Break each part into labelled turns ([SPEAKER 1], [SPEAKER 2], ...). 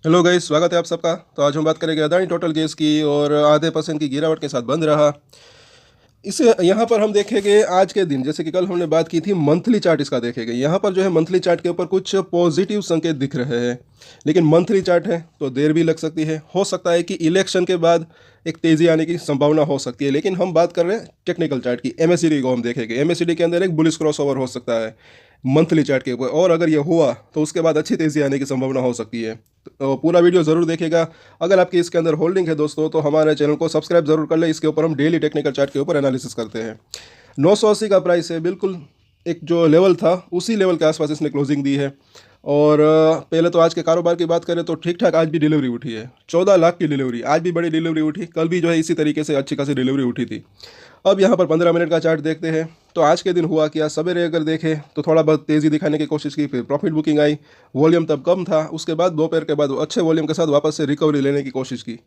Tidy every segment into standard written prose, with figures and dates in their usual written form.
[SPEAKER 1] Hello guys, स्वागत है आप सबका। तो आज हम बात करेंगे अदानी टोटल गैस की और आधे परसेंट की गिरावट के साथ बंद रहा। इसे यहाँ पर हम देखेंगे आज के दिन, जैसे कि कल हमने बात की थी मंथली चार्ट इसका देखेंगे। यहाँ पर जो है मंथली चार्ट के ऊपर कुछ पॉजिटिव संकेत दिख रहे हैं, लेकिन मंथली चार्ट है तो देर भी लग सकती है। हो सकता है कि इलेक्शन के बाद एक तेज़ी आने की संभावना हो सकती है, लेकिन हम बात कर रहे हैं टेक्निकल चार्ट की। एमएसीडी को हम देखेंगे, एमएसीडी के अंदर एक बुलिश क्रॉसओवर हो सकता है मंथली चार्ट के ऊपर, और अगर ये हुआ तो उसके बाद अच्छी तेज़ी आने की संभावना हो सकती है। तो पूरा वीडियो ज़रूर देखेगा। अगर आपकी इसके अंदर होल्डिंग है दोस्तों, तो हमारे चैनल को सब्सक्राइब जरूर कर ले। इसके ऊपर हम डेली टेक्निकल चार्ट के ऊपर एनालिसिस करते हैं। 980 का प्राइस है, बिल्कुल एक जो लेवल था उसी लेवल के आसपास इसने क्लोजिंग दी है। और पहले तो आज के कारोबार की बात करें तो ठीक ठाक आज भी डिलीवरी उठी है, 14 लाख की डिलीवरी। आज भी बड़ी डिलीवरी उठी, कल भी जो है इसी तरीके से अच्छी खासी डिलीवरी उठी थी। अब यहाँ पर 15 मिनट का चार्ट देखते हैं। तो आज के दिन हुआ क्या, सवेरे अगर देखें तो थोड़ा बहुत तेज़ी दिखाने की कोशिश की, फिर प्रॉफिट बुकिंग आई, वॉल्यूम तब कम था। उसके बाद दोपहर के बाद अच्छे वॉल्यूम के साथ वापस से रिकवरी लेने की कोशिश की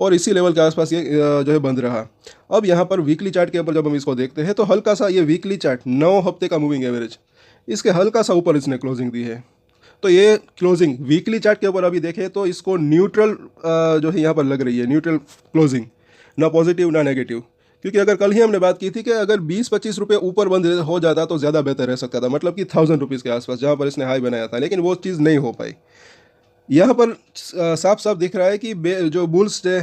[SPEAKER 1] और इसी लेवल के आसपास ये जो है बंद रहा। अब यहाँ पर वीकली चार्ट के ऊपर जब हम इसको देखते हैं तो हल्का सा ये वीकली चार्ट 9 हफ्ते का मूविंग एवरेज, इसके हल्का सा ऊपर इसने क्लोजिंग दी है। तो ये क्लोजिंग वीकली चार्ट के ऊपर अभी देखें तो इसको न्यूट्रल जो है यहाँ पर लग रही है, न्यूट्रल क्लोजिंग, ना पॉजिटिव ना नेगेटिव। क्योंकि अगर कल ही हमने बात की थी कि अगर 20-25 रुपये ऊपर बंद हो जाता तो ज़्यादा बेहतर रह सकता था, मतलब कि 1000 रुपीज़ के आसपास जहाँ पर इसने हाई बनाया था, लेकिन वो चीज़ नहीं हो पाई। यहाँ पर साफ साफ दिख रहा है कि जो बुल्स थे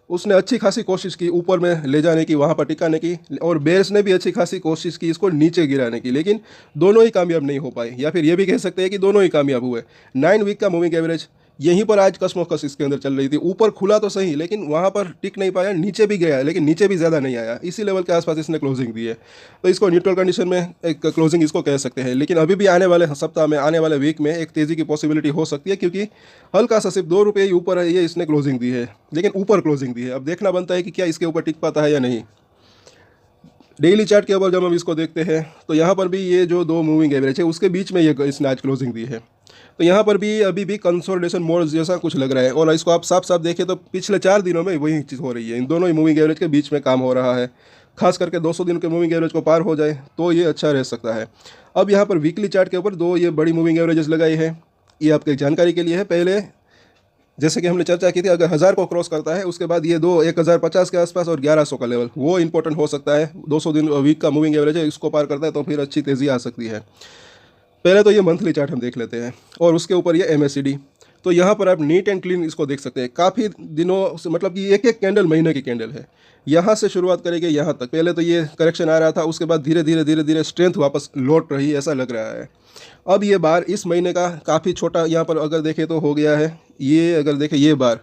[SPEAKER 1] उसने अच्छी खासी कोशिश की ऊपर में ले जाने की, वहाँ पर टिकाने की, और बेयर्स ने भी अच्छी खासी कोशिश की इसको नीचे गिराने की, लेकिन दोनों ही कामयाब नहीं हो पाए। या फिर ये भी कह सकते हैं कि दोनों ही कामयाब हुए। 9 वीक का मूविंग एवरेज यहीं पर आज कसमोकस इसके अंदर चल रही थी। ऊपर खुला तो सही, लेकिन वहाँ पर टिक नहीं पाया। नीचे भी गया, लेकिन नीचे भी ज़्यादा नहीं आया। इसी लेवल के आसपास इसने क्लोजिंग दी है, तो इसको न्यूट्रल कंडीशन में एक क्लोजिंग इसको कह सकते हैं। लेकिन अभी भी आने वाले सप्ताह में, आने वाले वीक में एक तेज़ी की पॉसिबिलिटी हो सकती है, क्योंकि हल्का सा सिर्फ 2 रुपये ही ऊपर है ये इसने क्लोजिंग दी है, लेकिन ऊपर क्लोजिंग दी है। अब देखना बनता है कि क्या इसके ऊपर टिक पाता है या नहीं। डेली चार्ट के ऊपर जब हम इसको देखते हैं तो यहाँ पर भी ये जो दो मूविंग एवरेज है उसके बीच में ये इसने आज क्लोजिंग दी है। तो यहाँ पर भी अभी भी कंसोलिडेशन मोड जैसा कुछ लग रहा है, और इसको आप साफ साफ देखें तो पिछले 4 दिनों में वही चीज़ हो रही है। इन दोनों ही मूविंग एवरेज के बीच में काम हो रहा है। खास करके 200 दिन के मूविंग एवरेज को पार हो जाए तो ये अच्छा रह सकता है। अब यहाँ पर वीकली चार्ट के ऊपर दो ये बड़ी मूविंग एवरेजेस लगाई है, ये आपकी जानकारी के लिए है। पहले जैसे कि हमने चर्चा की थी, अगर 1000 को क्रॉस करता है उसके बाद ये दो 1050 के आसपास और 1100 का लेवल वो इंपॉर्टेंट हो सकता है। 200 दिन वीक का मूविंग एवरेज है, इसको पार करता है तो फिर अच्छी तेज़ी आ सकती है। पहले तो ये मंथली चार्ट हम देख लेते हैं और उसके ऊपर ये एमएसीडी। तो यहाँ पर आप नीट एंड क्लीन इसको देख सकते हैं। काफ़ी दिनों से, मतलब कि एक एक कैंडल महीने की कैंडल है। यहाँ से शुरुआत करेंगे यहाँ तक। पहले तो ये करेक्शन आ रहा था, उसके बाद धीरे धीरे धीरे धीरे स्ट्रेंथ वापस लौट रही है, ऐसा लग रहा है। अब ये बार इस महीने का काफ़ी छोटा यहाँ पर अगर देखें तो हो गया है। ये अगर देखें ये बार,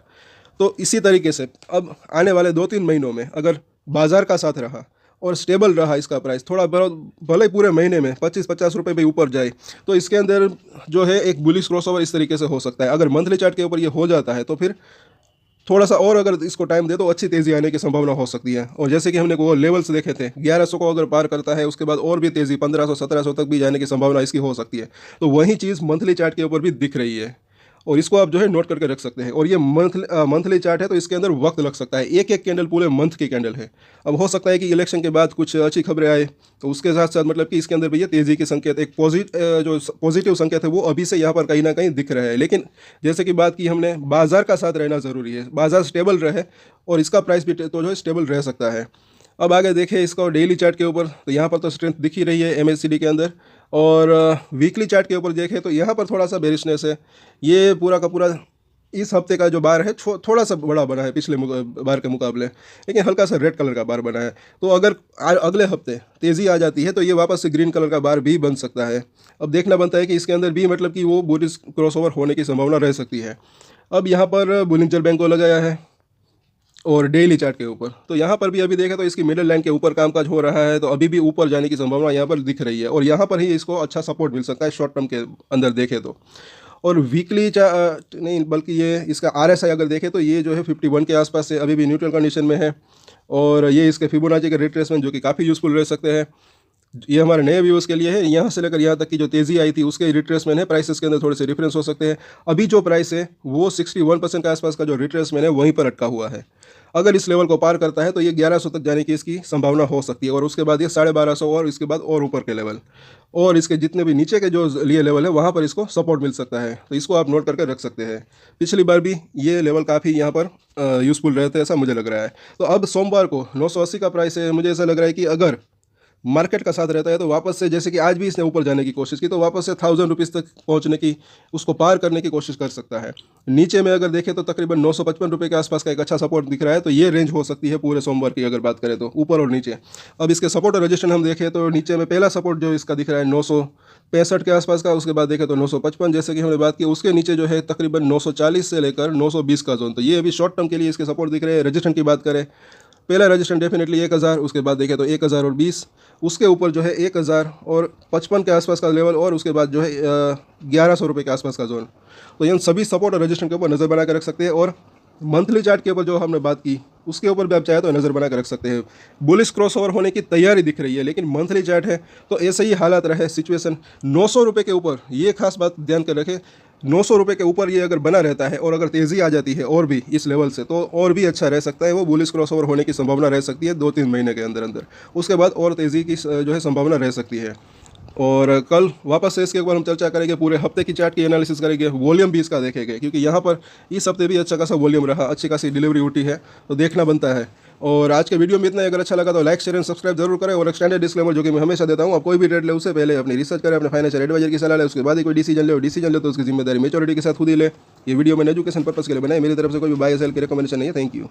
[SPEAKER 1] तो इसी तरीके से अब आने वाले 2-3 महीनों में अगर बाज़ार का साथ रहा और स्टेबल रहा इसका प्राइस, थोड़ा बहुत भले ही पूरे महीने में 25-50 रुपये भी ऊपर जाए, तो इसके अंदर जो है एक बुलिश क्रॉसओवर इस तरीके से हो सकता है। अगर मंथली चार्ट के ऊपर ये हो जाता है तो फिर थोड़ा सा और अगर इसको टाइम दे तो अच्छी तेज़ी आने की संभावना हो सकती है। और जैसे कि हमने वो लेवल्स देखे थे, 1100 को अगर पार करता है उसके बाद और भी तेज़ी 1500-1700 तक भी जाने की संभावना इसकी हो सकती है। तो वही चीज़ मंथली चार्ट के ऊपर भी दिख रही है, और इसको आप जो है नोट करके रख सकते हैं। और ये मंथली चार्ट है तो इसके अंदर वक्त लग सकता है। एक एक कैंडल पूरे मंथ की कैंडल है। अब हो सकता है कि इलेक्शन के बाद कुछ अच्छी खबरें आए, तो उसके साथ साथ मतलब कि इसके अंदर भी ये तेज़ी के संकेत, एक जो पॉजिटिव संकेत है वो अभी से यहाँ पर कहीं ना कहीं दिख रहा है। लेकिन जैसे कि बात की हमने, बाजार का साथ रहना ज़रूरी है, बाजार स्टेबल रहे और इसका प्राइस भी तो जो है स्टेबल रह सकता है। अब आगे देखें इसको डेली चार्ट के ऊपर, तो यहाँ पर तो स्ट्रेंथ दिख ही रही है एमएससीडी के अंदर। और वीकली चार्ट के ऊपर देखें तो यहाँ पर थोड़ा सा बेरिशनेस है। ये पूरा का पूरा इस हफ्ते का जो बार है थोड़ा सा बड़ा बना है पिछले बार के मुकाबले, लेकिन हल्का सा रेड कलर का बार बना है। तो अगर अगले हफ्ते तेज़ी आ जाती है तो ये वापस से ग्रीन कलर का बार भी बन सकता है। अब देखना बनता है कि इसके अंदर भी मतलब कि वो बुलिश क्रॉसओवर होने की संभावना रह सकती है। अब यहाँ पर बुलिंजर बैंक को लगाया है और डेली चार्ट के ऊपर, तो यहाँ पर भी अभी देखें तो इसकी मिडिल लाइन के ऊपर कामकाज हो रहा है, तो अभी भी ऊपर जाने की संभावना यहाँ पर दिख रही है। और यहाँ पर ही इसको अच्छा सपोर्ट मिल सकता है शॉर्ट टर्म के अंदर देखें तो। और वीकली नहीं, बल्कि ये इसका आरएसआई अगर देखें तो ये जो है 51 के आसपास से अभी भी न्यूट्रल कंडीशन में है। और ये इसके फिबोनाची के रिट्रेसमेंट जो कि काफ़ी यूज़फुल रह सकते हैं। ये हमारे नए व्यूअर्स के लिए है। यहाँ से लेकर यहाँ तक की जो तेज़ी आई थी उसके रिट्रेसमेंट है, प्राइसेस के अंदर थोड़े से डिफरेंस हो सकते हैं। अभी जो प्राइस है वो 61% के आसपास का जो रिट्रेसमेंट है वहीं पर अटका हुआ है। अगर इस लेवल को पार करता है तो ये 1100 तक जाने की इसकी संभावना हो सकती है, और उसके बाद ये 1250 और इसके बाद और ऊपर के लेवल। और इसके जितने भी नीचे के जो लिए लेवल है वहाँ पर इसको सपोर्ट मिल सकता है। तो इसको आप नोट करके रख सकते हैं। पिछली बार भी ये लेवल काफ़ी यहाँ पर यूज़फुल रहे थे, ऐसा मुझे लग रहा है। तो अब सोमवार को 980 का प्राइस है। मुझे ऐसा लग रहा है कि अगर मार्केट का साथ रहता है तो वापस से, जैसे कि आज भी इसने ऊपर जाने की कोशिश की, तो वापस से 1000 रुपीज़ तक पहुंचने की, उसको पार करने की कोशिश कर सकता है। नीचे में अगर देखें तो तकरीबन 955 रुपये के आसपास का एक अच्छा सपोर्ट दिख रहा है। तो ये रेंज हो सकती है पूरे सोमवार की अगर बात करें तो, ऊपर और नीचे। अब इसके सपोर्ट और रजिस्टेंस हम देखें तो नीचे में पहला सपोर्ट जो इसका दिख रहा है 965 के आसपास का, उसके बाद देखें तो 955, जैसे कि हमने बात की। उसके नीचे जो है तकरीबन 940 से लेकर 920 का जोन। तो ये अभी शॉर्ट टर्म के लिए इसके सपोर्ट दिख रहे हैं। रजिस्टेंस की बात करें, पहला रजिस्टेंस डेफिनेटली 1000, उसके बाद देखें तो 1000 और 20, उसके ऊपर जो है 1055 के आसपास का लेवल, और उसके बाद जो है 1100 रुपये के आसपास का जोन। तो इन सभी सपोर्ट और रजिस्टेंस के ऊपर नज़र बना कर रख सकते हैं। और मंथली चार्ट के ऊपर जो हमने बात की उसके ऊपर भी आप चाहे तो नज़र बना कर रख सकते हैं। बुलिश क्रॉसओवर होने की तैयारी दिख रही है, लेकिन मंथली चार्ट है तो ऐसे ही हालात रहे, सिचुएशन 900 रुपये के ऊपर, ये खास बात ध्यान कर रखें। 900 रुपये के ऊपर ये अगर बना रहता है और अगर तेज़ी आ जाती है और भी इस लेवल से, तो और भी अच्छा रह सकता है। वो बुलिश क्रॉसओवर होने की संभावना रह सकती है 2-3 महीने के अंदर अंदर। उसके बाद और तेज़ी की जो है संभावना रह सकती है। और कल वापस से इसके ऊपर हम चर्चा करेंगे, पूरे हफ्ते की चार्ट की एनालिसिस करेंगे, वॉल्यूम भी इसका देखेंगे, क्योंकि यहाँ पर इस हफ्ते भी अच्छा खासा वॉल्यूम रहा, अच्छी खासी डिलीवरी उठी है, तो देखना बनता है। और आज के वीडियो में इतना ही। अगर अच्छा लगा तो लाइक, शेयर एंड सब्सक्राइब जरूर करें। और स्टैंडर्ड डिस्क्लेमर जो कि मैं हमेशा देता हूँ, आप कोई भी ट्रेड ले उससे पहले अपनी रिसर्च करें, अपने फाइनेंशियल एडवाइजर की सलाह ले, उसके बाद ही कोई डिसीजन ले तो उसकी जिम्मेदारी मेच्योरिटी के साथ खुद ही ले। ये वीडियो मैंने एजुकेशन पर्पस के लिए बनाई, मेरी तरफ से कोई भी बाय सेल की रिकमेंडेशन नहीं है। Thank you.